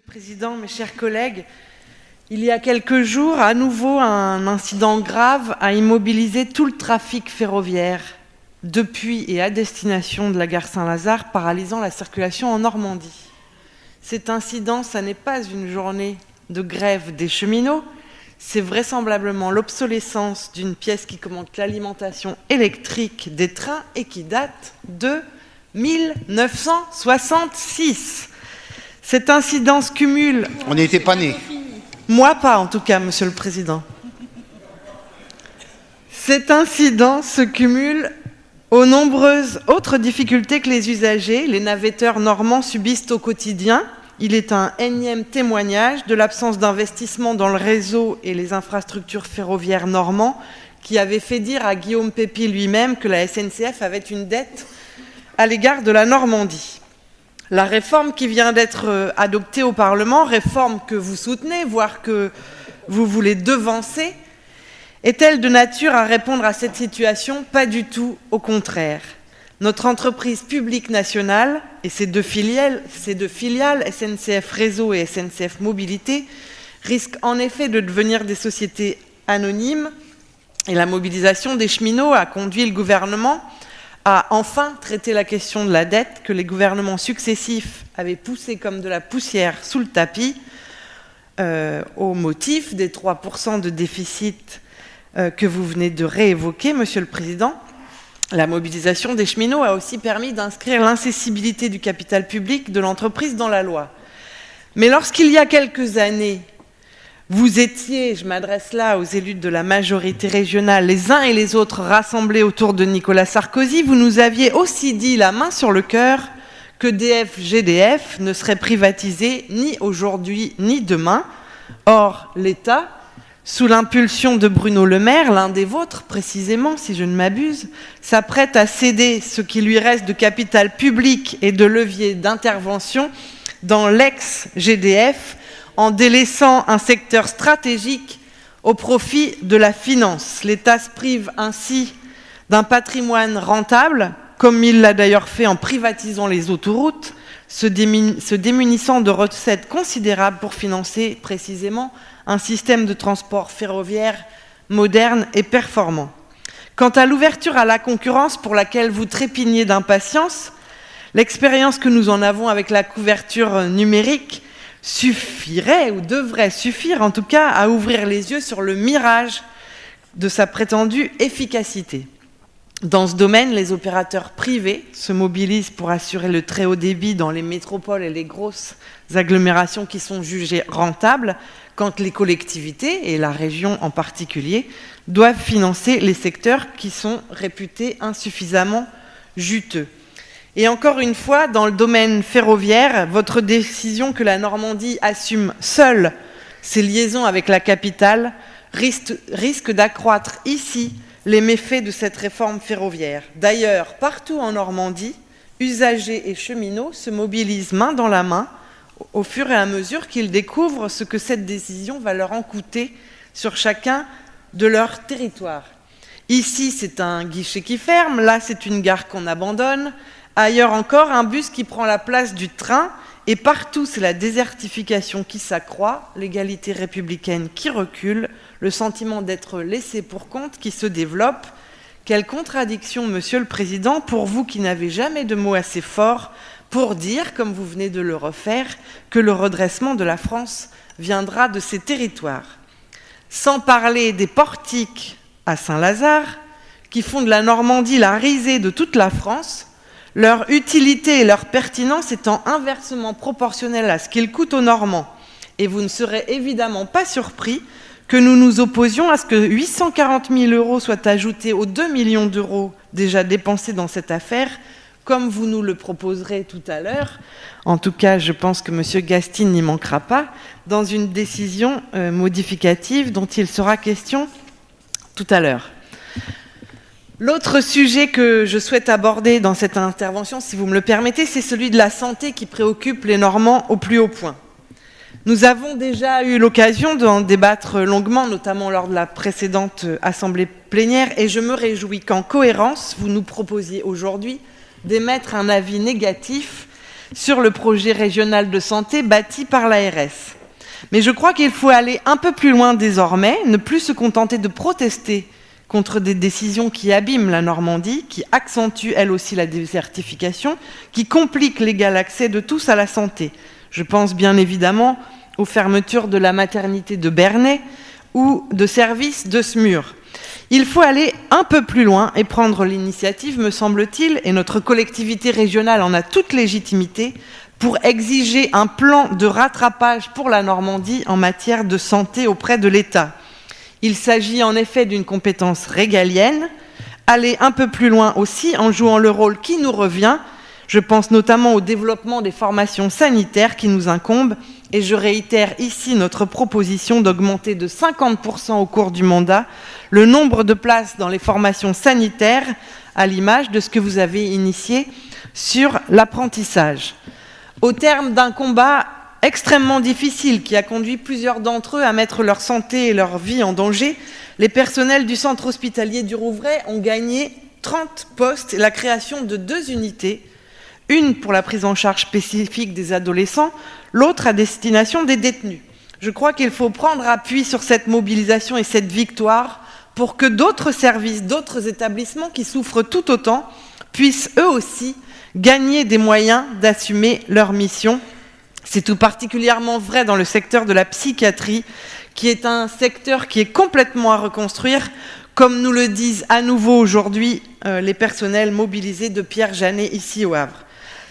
Président, mes chers collègues, il y a quelques jours, à nouveau, un incident grave a immobilisé tout le trafic ferroviaire depuis et à destination de la gare Saint-Lazare, paralysant la circulation en Normandie. Cet incident, ça n'est pas une journée de grève des cheminots, c'est vraisemblablement l'obsolescence d'une pièce qui commande l'alimentation électrique des trains et qui date de 1966. Cet incident se cumule... On n'était pas nés. Moi pas, en tout cas, Monsieur le Président. Cet incident se cumule aux nombreuses autres difficultés que les usagers, les navetteurs normands subissent au quotidien. Il est un énième témoignage de l'absence d'investissement dans le réseau et les infrastructures ferroviaires normands qui avait fait dire à Guillaume Pepy lui-même que la SNCF avait une dette à l'égard de la Normandie. La réforme qui vient d'être adoptée au Parlement, réforme que vous soutenez, voire que vous voulez devancer, est-elle de nature à répondre à cette situation? Pas du tout, au contraire. Notre entreprise publique nationale et ses deux filiales, SNCF Réseau et SNCF Mobilité, risquent en effet de devenir des sociétés anonymes et la mobilisation des cheminots a conduit le gouvernement à enfin traiter la question de la dette que les gouvernements successifs avaient poussée comme de la poussière sous le tapis au motif des 3% de déficit que vous venez de réévoquer, Monsieur le Président. La mobilisation des cheminots a aussi permis d'inscrire l'incessibilité du capital public de l'entreprise dans la loi. Mais lorsqu'il y a quelques années, vous étiez, je m'adresse là aux élus de la majorité régionale, les uns et les autres rassemblés autour de Nicolas Sarkozy, vous nous aviez aussi dit la main sur le cœur que GDF ne serait privatisé ni aujourd'hui ni demain. Or, l'État, sous l'impulsion de Bruno Le Maire, l'un des vôtres précisément, si je ne m'abuse, s'apprête à céder ce qui lui reste de capital public et de levier d'intervention dans l'ex-GDF, en délaissant un secteur stratégique au profit de la finance. L'État se prive ainsi d'un patrimoine rentable, comme il l'a d'ailleurs fait en privatisant les autoroutes, se démunissant de recettes considérables pour financer précisément un système de transport ferroviaire moderne et performant. Quant à l'ouverture à la concurrence pour laquelle vous trépignez d'impatience, l'expérience que nous en avons avec la couverture numérique suffirait ou devrait suffire en tout cas à ouvrir les yeux sur le mirage de sa prétendue efficacité. Dans ce domaine, les opérateurs privés se mobilisent pour assurer le très haut débit dans les métropoles et les grosses agglomérations qui sont jugées rentables, quand les collectivités, et la région en particulier, doivent financer les secteurs qui sont réputés insuffisamment juteux. Et encore une fois, dans le domaine ferroviaire, votre décision que la Normandie assume seule ses liaisons avec la capitale risque d'accroître ici les méfaits de cette réforme ferroviaire. D'ailleurs, partout en Normandie, usagers et cheminots se mobilisent main dans la main au fur et à mesure qu'ils découvrent ce que cette décision va leur en coûter sur chacun de leur territoire. Ici, c'est un guichet qui ferme, là, c'est une gare qu'on abandonne. Ailleurs encore, un bus qui prend la place du train, et partout, c'est la désertification qui s'accroît, l'égalité républicaine qui recule, le sentiment d'être laissé pour compte qui se développe. Quelle contradiction, Monsieur le Président, pour vous qui n'avez jamais de mots assez forts pour dire, comme vous venez de le refaire, que le redressement de la France viendra de ces territoires. Sans parler des portiques à Saint-Lazare, qui font de la Normandie la risée de toute la France, leur utilité et leur pertinence étant inversement proportionnelles à ce qu'ils coûtent aux Normands. Et vous ne serez évidemment pas surpris que nous nous opposions à ce que 840 000 € soient ajoutés aux 2 millions d'euros déjà dépensés dans cette affaire, comme vous nous le proposerez tout à l'heure. En tout cas, je pense que M. Gastine n'y manquera pas, dans une décision modificative dont il sera question tout à l'heure. L'autre sujet que je souhaite aborder dans cette intervention, si vous me le permettez, c'est celui de la santé qui préoccupe les Normands au plus haut point. Nous avons déjà eu l'occasion d'en débattre longuement, notamment lors de la précédente assemblée plénière, et je me réjouis qu'en cohérence, vous nous proposiez aujourd'hui d'émettre un avis négatif sur le projet régional de santé bâti par l'ARS. Mais je crois qu'il faut aller un peu plus loin désormais, ne plus se contenter de protester contre des décisions qui abîment la Normandie, qui accentuent elles aussi la désertification, qui compliquent l'égal accès de tous à la santé. Je pense bien évidemment aux fermetures de la maternité de Bernay ou de services de Smur. Il faut aller un peu plus loin et prendre l'initiative, me semble-t-il, et notre collectivité régionale en a toute légitimité, pour exiger un plan de rattrapage pour la Normandie en matière de santé auprès de l'État. Il s'agit en effet d'une compétence régalienne, aller un peu plus loin aussi en jouant le rôle qui nous revient. Je pense notamment au développement des formations sanitaires qui nous incombent, et je réitère ici notre proposition d'augmenter de 50% au cours du mandat le nombre de places dans les formations sanitaires, à l'image de ce que vous avez initié sur l'apprentissage. Au terme d'un combat extrêmement difficile qui a conduit plusieurs d'entre eux à mettre leur santé et leur vie en danger, les personnels du centre hospitalier du Rouvray ont gagné 30 postes et la création de 2 unités, une pour la prise en charge spécifique des adolescents, l'autre à destination des détenus. Je crois qu'il faut prendre appui sur cette mobilisation et cette victoire pour que d'autres services, d'autres établissements qui souffrent tout autant puissent eux aussi gagner des moyens d'assumer leur mission. C'est tout particulièrement vrai dans le secteur de la psychiatrie, qui est un secteur qui est complètement à reconstruire, comme nous le disent à nouveau aujourd'hui les personnels mobilisés de Pierre Janet ici au Havre.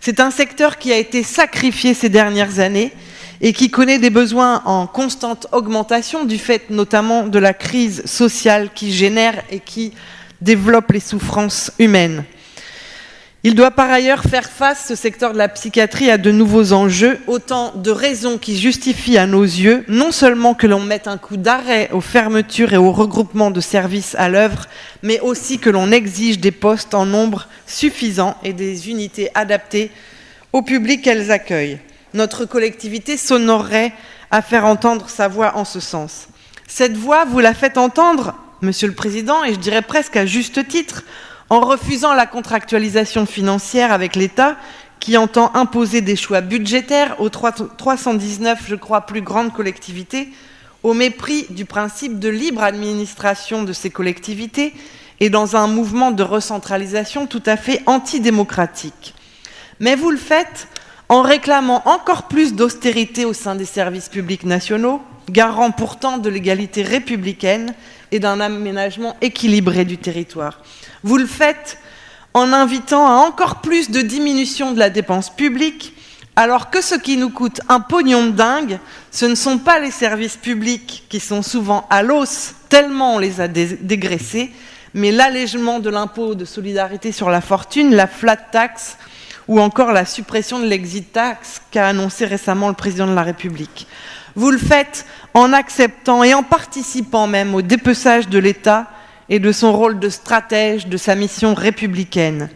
C'est un secteur qui a été sacrifié ces dernières années et qui connaît des besoins en constante augmentation du fait notamment de la crise sociale qui génère et qui développe les souffrances humaines. Il doit par ailleurs faire face, ce secteur de la psychiatrie, à de nouveaux enjeux, autant de raisons qui justifient à nos yeux non seulement que l'on mette un coup d'arrêt aux fermetures et aux regroupements de services à l'œuvre, mais aussi que l'on exige des postes en nombre suffisant et des unités adaptées au public qu'elles accueillent. Notre collectivité s'honorerait à faire entendre sa voix en ce sens. Cette voix, vous la faites entendre, Monsieur le Président, et je dirais presque à juste titre, en refusant la contractualisation financière avec l'État qui entend imposer des choix budgétaires aux 319, je crois, plus grandes collectivités, au mépris du principe de libre administration de ces collectivités et dans un mouvement de recentralisation tout à fait antidémocratique. Mais vous le faites en réclamant encore plus d'austérité au sein des services publics nationaux, garant pourtant de l'égalité républicaine et d'un aménagement équilibré du territoire. Vous le faites en invitant à encore plus de diminution de la dépense publique, alors que ce qui nous coûte un pognon de dingue, ce ne sont pas les services publics qui sont souvent à l'os, tellement on les a dégraissés, mais l'allègement de l'impôt de solidarité sur la fortune, la flat tax, ou encore la suppression de l'exit tax qu'a annoncé récemment le président de la République. Vous le faites en acceptant et en participant même au dépeçage de l'État et de son rôle de stratège, de sa mission républicaine.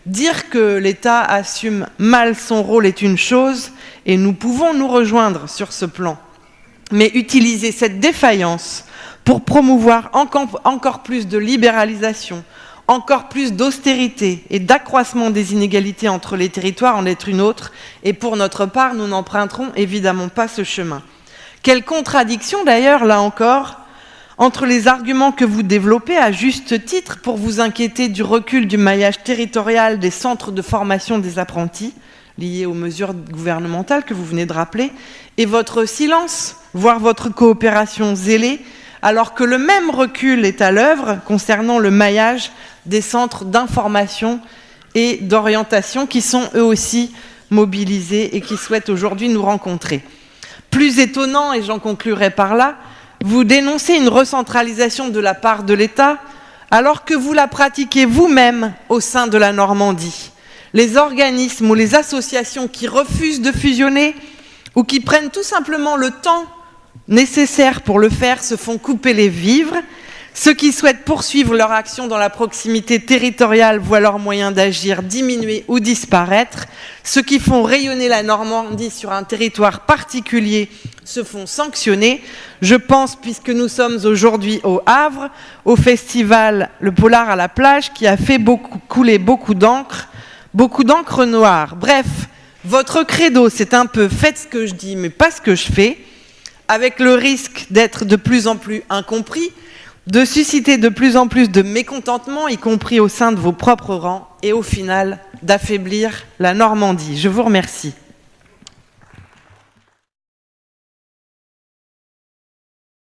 Dire que l'État assume mal son rôle est une chose, et nous pouvons nous rejoindre sur ce plan. Mais utiliser cette défaillance pour promouvoir encore plus de libéralisation, encore plus d'austérité et d'accroissement des inégalités entre les territoires en est une autre, et pour notre part, nous n'emprunterons évidemment pas ce chemin. Quelle contradiction d'ailleurs, là encore, entre les arguments que vous développez à juste titre pour vous inquiéter du recul du maillage territorial des centres de formation des apprentis, liés aux mesures gouvernementales que vous venez de rappeler, et votre silence, voire votre coopération zélée, alors que le même recul est à l'œuvre concernant le maillage des centres d'information et d'orientation qui sont eux aussi mobilisés et qui souhaitent aujourd'hui nous rencontrer. Plus étonnant, et j'en conclurai par là, vous dénoncez une recentralisation de la part de l'État alors que vous la pratiquez vous-même au sein de la Normandie. Les organismes ou les associations qui refusent de fusionner ou qui prennent tout simplement le temps nécessaire pour le faire se font couper les vivres. Ceux qui souhaitent poursuivre leur action dans la proximité territoriale voient leurs moyens d'agir diminuer ou disparaître. Ceux qui font rayonner la Normandie sur un territoire particulier se font sanctionner. Je pense, puisque nous sommes aujourd'hui au Havre, au festival Le Polar à la plage, qui a fait couler beaucoup d'encre noire. Bref, Votre credo, c'est un peu « faites ce que je dis, mais pas ce que je fais », avec le risque d'être de plus en plus incompris, de susciter de plus en plus de mécontentement, y compris au sein de vos propres rangs, et au final, d'affaiblir la Normandie. Je vous remercie.